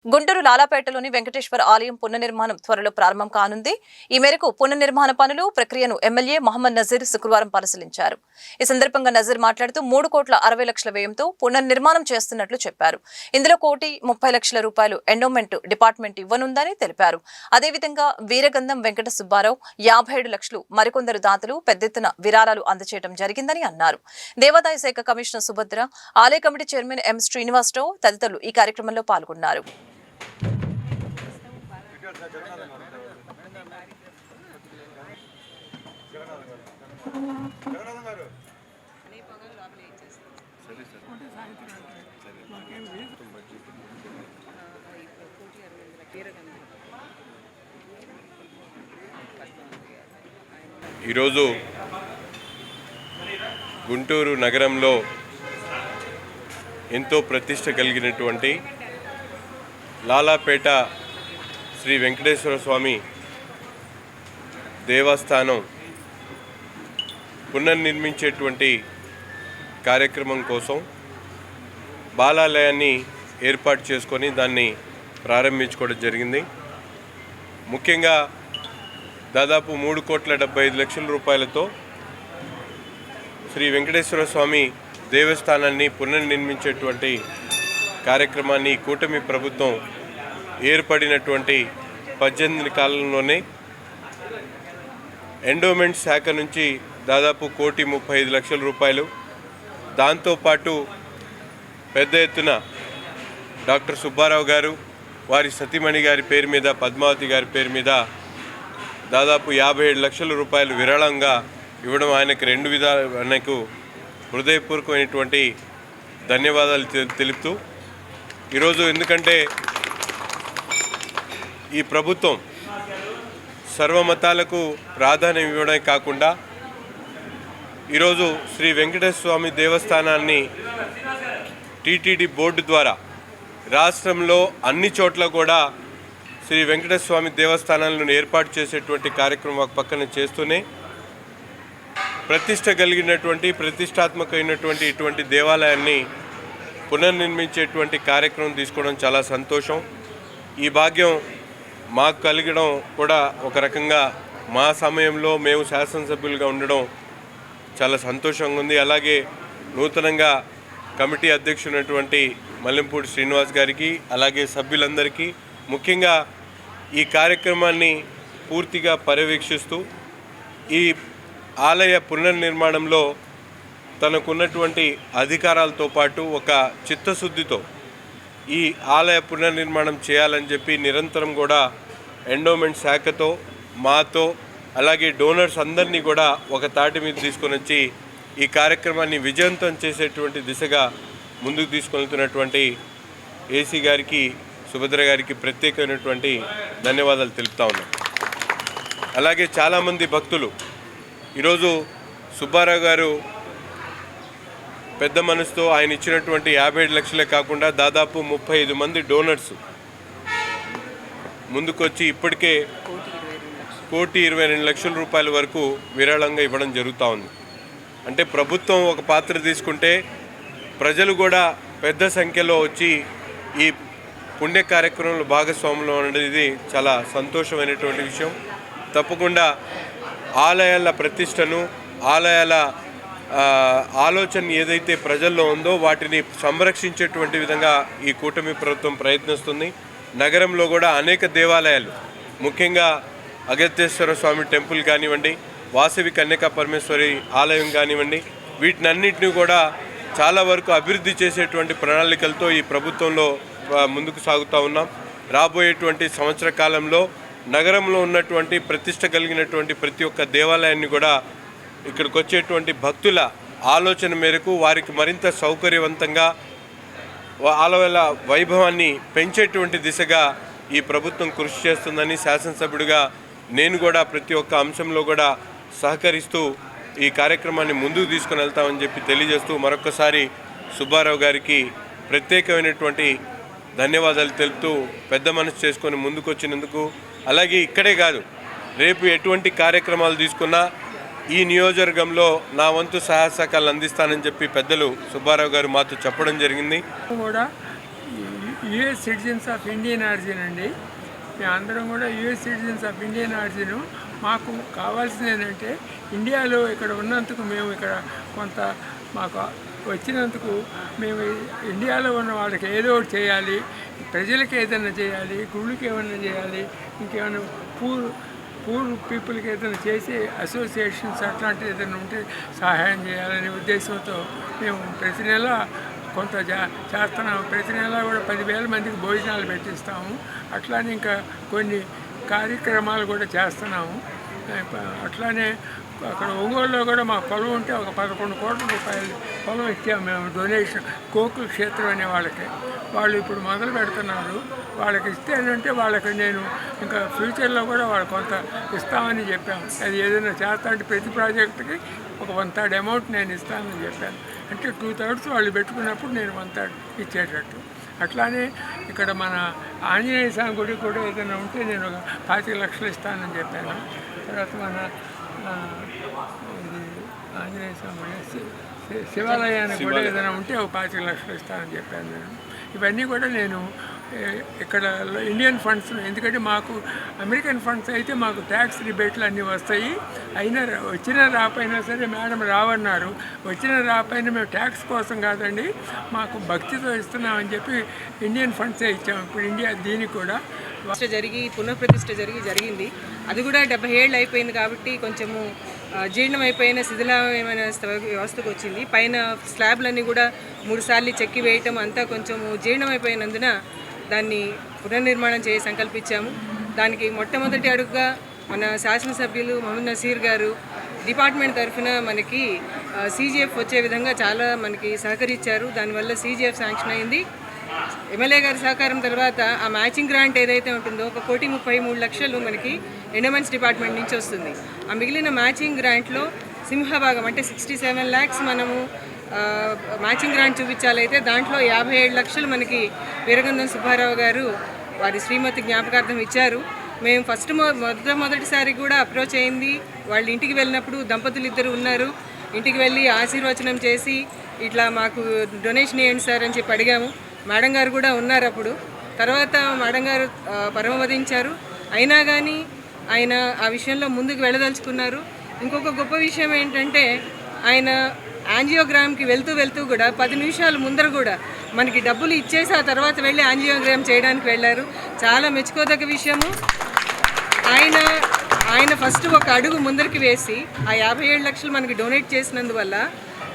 గుంటూరు లాలాపేటలోని వెంకటేశ్వర ఆలయం పునర్నిర్మాణం త్వరలో ప్రారంభం కానుంది. ఈ మేరకు పునర్నిర్మాణ పనులు ప్రక్రియను ఎమ్మెల్యే మహమ్మద్ నజీర్ శుక్రవారం పరిశీలించారు. ఈ సందర్భంగా నజీర్ మాట్లాడుతూ 3,60,00,000 వ్యయంతో పునర్నిర్మాణం చేస్తున్నట్లు చెప్పారు. ఇందులో 1,30,00,000 రూపాయలు ఎండోమెంట్ డిపార్ట్మెంట్ ఇవ్వనుందని తెలిపారు. అదేవిధంగా వీరగంధం వెంకట సుబ్బారావు 57 లక్షలు మరికొందరు దాతలు పెద్ద ఎత్తున విరాళాలు అందజేయడం జరిగిందని అన్నారు. దేవాదాయ శాఖ కమిషనర్ సుభద్ర, ఆలయ కమిటీ చైర్మన్ ఎం శ్రీనివాసరావు తదితరులు ఈ కార్యక్రమంలో పాల్గొన్నారు. ఈరోజు గుంటూరు నగరంలో ఎంతో ప్రతిష్ట కలిగినటువంటి లాలాపేట శ్రీ వెంకటేశ్వర స్వామి దేవస్థానం పునర్నిర్మించేటువంటి కార్యక్రమం కోసం బాలాలయాన్ని ఏర్పాటు చేసుకొని దాన్ని ప్రారంభించుకోవడం జరిగింది. ముఖ్యంగా దాదాపు 3,75,00,000 రూపాయలతో శ్రీ వెంకటేశ్వర స్వామి దేవస్థానాన్ని పునర్నిర్మించేటువంటి కార్యక్రమాన్ని కూటమి ప్రభుత్వం ఏర్పడినటువంటి 18 కాలంలోనే ఎండోమెంట్ శాఖ నుంచి దాదాపు 1,35,00,000 రూపాయలు, దాంతోపాటు పెద్ద ఎత్తున డాక్టర్ సుబ్బారావు గారు వారి సతీమణి గారి పేరు మీద, పద్మావతి గారి పేరు మీద దాదాపు 57 లక్షల రూపాయలు విరాళంగా ఇవ్వడం ఆయనకు హృదయపూర్వకమైనటువంటి ధన్యవాదాలు తెలుపుతూ, ఈరోజు ఎందుకంటే ఈ ప్రభుత్వం సర్వమతాలకు ప్రాధాన్యం ఇవ్వడమే కాకుండా ఈరోజు శ్రీ వెంకటేశ్వర స్వామి దేవస్థానాన్ని టీటీడీ బోర్డు ద్వారా రాష్ట్రంలో అన్ని చోట్ల కూడా శ్రీ వెంకటేశ్వర స్వామి దేవస్థానాలను ఏర్పాటు చేసేటువంటి కార్యక్రమం ఒక పక్కన చేస్తూనే ప్రతిష్ట కలిగినటువంటి ప్రతిష్టాత్మకమైనటువంటి ఇటువంటి దేవాలయాన్ని పునర్నిర్మించేటువంటి కార్యక్రమం తీసుకోవడం చాలా సంతోషం. ఈ భాగ్యం మాకు కలిగడం కూడా ఒక రకంగా మా సమయంలో మేము శాసనసభ్యులుగా ఉండడం చాలా సంతోషంగా ఉంది. అలాగే నూతనంగా కమిటీ అధ్యక్షుడైనటువంటి మల్లెంపూడి శ్రీనివాస్ గారికి, అలాగే సభ్యులందరికీ, ముఖ్యంగా ఈ కార్యక్రమాన్ని పూర్తిగా పర్యవేక్షిస్తూ ఈ ఆలయ పునర్నిర్మాణంలో తనకున్నటువంటి అధికారాలతో పాటు ఒక చిత్తశుద్ధితో ఈ ఆలయ పునర్నిర్మాణం చేయాలని చెప్పి నిరంతరం కూడా ఎండోమెంట్ శాఖతో, మాతో, అలాగే డోనర్స్ అందరినీ కూడా ఒక తాటి మీద తీసుకొని వచ్చి ఈ కార్యక్రమాన్ని విజయవంతం చేసేటువంటి దిశగా ముందుకు తీసుకెళ్తున్నటువంటి ఏసీ గారికి, సుభద్ర గారికి ప్రత్యేకమైనటువంటి ధన్యవాదాలు తెలుపుతా ఉన్నాం. అలాగే చాలామంది భక్తులు ఈరోజు సుబ్బారావు గారు పెద్ద మనసుతో ఆయన ఇచ్చినటువంటి 57 లక్షలే కాకుండా దాదాపు 35 మంది డోనర్స్ ముందుకొచ్చి ఇప్పటికే 1,22,00,000 రూపాయల వరకు విరాళంగా ఇవ్వడం జరుగుతూ ఉంది. అంటే ప్రభుత్వం ఒక పాత్ర తీసుకుంటే ప్రజలు కూడా పెద్ద సంఖ్యలో వచ్చి ఈ పుణ్య కార్యక్రమంలో భాగస్వాములు అనేది చాలా సంతోషమైనటువంటి విషయం. తప్పకుండా ఆలయాల ప్రతిష్టను, ఆలయాల ఆలోచన ఏదైతే ప్రజల్లో ఉందో వాటిని సంరక్షించేటువంటి విధంగా ఈ కూటమి ప్రభుత్వం ప్రయత్నిస్తుంది. నగరంలో కూడా అనేక దేవాలయాలు, ముఖ్యంగా అగత్యేశ్వర స్వామి టెంపుల్ కానివ్వండి, వాసవి కన్యకా పరమేశ్వరి ఆలయం కానివ్వండి, వీటినన్నింటినీ కూడా చాలా వరకు అభివృద్ధి చేసేటువంటి ప్రణాళికలతో ఈ ప్రభుత్వంలో ముందుకు సాగుతూ ఉన్నాం. రాబోయేటువంటి సంవత్సర కాలంలో నగరంలో ఉన్నటువంటి ప్రతిష్ట కలిగినటువంటి ప్రతి ఒక్క దేవాలయాన్ని కూడా ఇక్కడికి వచ్చేటువంటి భక్తుల ఆలోచన మేరకు వారికి మరింత సౌకర్యవంతంగా ఆలయాల వైభవాన్ని పెంచేటువంటి దిశగా ఈ ప్రభుత్వం కృషి చేస్తుందని శాసనసభ్యుడిగా నేను కూడా ప్రతి ఒక్క అంశంలో కూడా సహకరిస్తూ ఈ కార్యక్రమాన్ని ముందుకు తీసుకుని వెళ్తామని చెప్పి తెలియజేస్తూ మరొకసారి సుబ్బారావు గారికి ప్రత్యేకమైనటువంటి ధన్యవాదాలు తెలుపుతూ పెద్ద మనసు చేసుకొని ముందుకు వచ్చినందుకు, అలాగే ఇక్కడే కాదు రేపు ఎటువంటి కార్యక్రమాలు తీసుకున్నా ఈ నియోజకవర్గంలో నా వంతు సహాయ సహకారాలు అందిస్తానని చెప్పి పెద్దలు సుబ్బారావు గారు మాతో చెప్పడం జరిగింది. కూడా US citizens of Indian origin అండి. మేమందరం కూడా US citizens of Indian origin. మాకు కావాల్సింది ఏంటంటే ఇండియాలో ఇక్కడ ఉన్నందుకు మేము ఇక్కడ కొంత మాకు వచ్చినందుకు మేము ఇండియాలో ఉన్న వాళ్ళకి ఏదో ఒకటి చేయాలి, ప్రజలకి ఏదైనా చేయాలి, గుళ్ళకి ఏమైనా చేయాలి, ఇంకేమైనా పూర్ పీపుల్కి ఏదైనా చేసి అసోసియేషన్స్ అట్లాంటివి ఏదైనా ఉంటే సహాయం చేయాలనే ఉద్దేశంతో మేము ప్రతి నెల కొంత చేస్తున్నాము. ప్రతి నెల కూడా 10,000 మందికి భోజనాలు పెట్టిస్తాము. అట్లానే ఇంకా కొన్ని కార్యక్రమాలు కూడా చేస్తున్నాము. అట్లానే అక్కడ ఒంగోలులో కూడా మా పొలం ఉంటే ఒక 11 కోట్ల రూపాయలు పొలం ఇచ్చాము మేము డొనేషన్. కోకుల క్షేత్రం అనే వాళ్ళకి వాళ్ళు ఇప్పుడు మొదలు పెడుతున్నారు. వాళ్ళకి ఇస్తే ఏంటంటే వాళ్ళకి నేను ఇంకా ఫ్యూచర్లో కూడా వాళ్ళు కొంత ఇస్తామని చెప్పాము. అది ఏదైనా చేస్తా అంటే ప్రతి ప్రాజెక్టుకి ఒక 1/3 అమౌంట్ నేను ఇస్తానని చెప్పాను. అంటే 2/3 వాళ్ళు పెట్టుకున్నప్పుడు నేను 1/3 ఇచ్చేటట్టు. అట్లానే ఇక్కడ మన ఆంజనేయ స్వామి గుడి కూడా ఏదైనా ఉంటే నేను ఒక 25 లక్షలు ఇస్తానని చెప్పాను. తర్వాత మన ఇది ఆంజనేయ స్వామి గుడి శివాలయానికి కూడా ఏదైనా ఉంటే ఒక 25 లక్షలు ఇస్తానని చెప్పాను నేను. ఇవన్నీ కూడా నేను ఇక్కడ ఇండియన్ ఫండ్స్, ఎందుకంటే మాకు అమెరికన్ ఫండ్స్ అయితే మాకు ట్యాక్స్ రిబేట్లు అన్నీ వస్తాయి. అయినా వచ్చినా రాపోయినా సరే మేడం రావన్నారు. వచ్చినా రాపోయినా మేము ట్యాక్స్ కోసం కాదండి, మాకు భక్తితో ఇస్తున్నామని చెప్పి ఇండియన్ ఫండ్సే ఇచ్చాము. ఇప్పుడు ఇండియా దీనికి కూడా పునఃప్రతిష్ఠ జరిగింది. అది కూడా 70 ఏళ్ళు అయిపోయింది కాబట్టి కొంచెము జీర్ణమైపోయిన శిథిలమైన వ్యవస్థకు వచ్చింది. పైన స్లాబ్లన్నీ కూడా 3 సార్లు చెక్కి వేయటం అంతా కొంచెము జీర్ణమైపోయినందున దాన్ని పునర్నిర్మాణం చేసి సంకల్పించాము. దానికి మొట్టమొదటి అడుగుగా మన శాసనసభ్యులు మహమ్మద్ నసీర్ గారు డిపార్ట్మెంట్ తరఫున మనకి CGF వచ్చే విధంగా చాలా మనకి సహకరించారు. దానివల్ల CGF శాంక్షన్ అయింది. ఎమ్మెల్యే గారి సహకారం తర్వాత ఆ మ్యాచింగ్ గ్రాంట్ ఏదైతే ఉంటుందో 1,33,00,000 మనకి ఎండోమెంట్స్ డిపార్ట్మెంట్ నుంచి వస్తుంది. ఆ మిగిలిన మ్యాచింగ్ గ్రాంట్లో సింహభాగం అంటే 67 lakhs మనము మ్యాచింగ్ గ్రాంట్ చూపించాలైతే దాంట్లో 57 లక్షలు మనకి వీరగంధం సుబ్బారావు గారు వారి శ్రీమతి జ్ఞాపకార్థం ఇచ్చారు. మేము ఫస్ట్ మొదటిసారి కూడా అప్రోచ్ అయింది. వాళ్ళ ఇంటికి వెళ్ళినప్పుడు దంపతులు ఇద్దరు ఉన్నారు. ఇంటికి వెళ్ళి ఆశీర్వచనం చేసి ఇట్లా మాకు డొనేషన్ ఇవ్వండి సార్ అని చెప్పి అడిగాము. మేడం గారు కూడా ఉన్నారు అప్పుడు. తర్వాత మేడం గారు పరమవదించారు. అయినా కానీ ఆయన ఆ విషయంలో ముందుకు వెళ్ళదలుచుకున్నారు. ఇంకొక గొప్ప విషయం ఏంటంటే ఆయన యాంజియోగ్రామ్కి వెళ్తూ కూడా 10 నిమిషాల ముందర కూడా మనకి డబ్బులు ఇచ్చేసి ఆ తర్వాత వెళ్ళి యాంజియోగ్రామ్ చేయడానికి వెళ్ళారు. చాలా మెచ్చుకోదగ్గ విషయము. ఆయన ఫస్ట్ ఒక అడుగు ముందరికి వేసి ఆ 57 లక్షలు మనకి డొనేట్ చేసినందువల్ల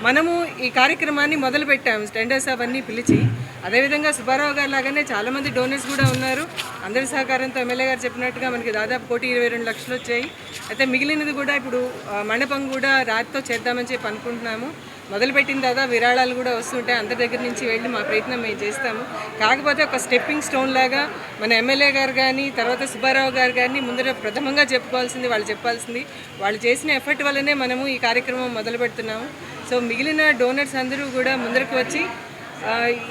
మనము ఈ కార్యక్రమాన్ని మొదలుపెట్టాము. టెండర్స్ అవన్నీ పిలిచి. అదేవిధంగా సుబ్బారావు గారు లాగానే చాలామంది డోనర్స్ కూడా ఉన్నారు. అందరి సహకారంతో ఎమ్మెల్యే గారు చెప్పినట్టుగా మనకి దాదాపు 1,22,00,000 వచ్చాయి. అయితే మిగిలినది కూడా ఇప్పుడు మండపం కూడా రాతితో చేద్దామని చెప్పి అనుకుంటున్నాము. మొదలుపెట్టిన తర్వాత విరాళాలు కూడా వస్తుంటాయి. అందరి దగ్గర నుంచి వెళ్ళి మా ప్రయత్నం మేము చేస్తాము. కాకపోతే ఒక స్టెప్పింగ్ స్టోన్ లాగా మన ఎమ్మెల్యే గారు కానీ తర్వాత సుబ్బారావు గారు కానీ ముందర ప్రథమంగా చెప్పుకోవాల్సింది, వాళ్ళు చెప్పాల్సింది. వాళ్ళు చేసిన ఎఫర్ట్ వల్లనే మనము ఈ కార్యక్రమం మొదలు పెడుతున్నాము. సో మిగిలిన డోనర్స్ అందరూ కూడా ముందరకు వచ్చి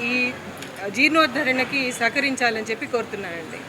ఈ జీర్ణోద్ధరణకి సహకరించాలని చెప్పి కోరుతున్నానండి.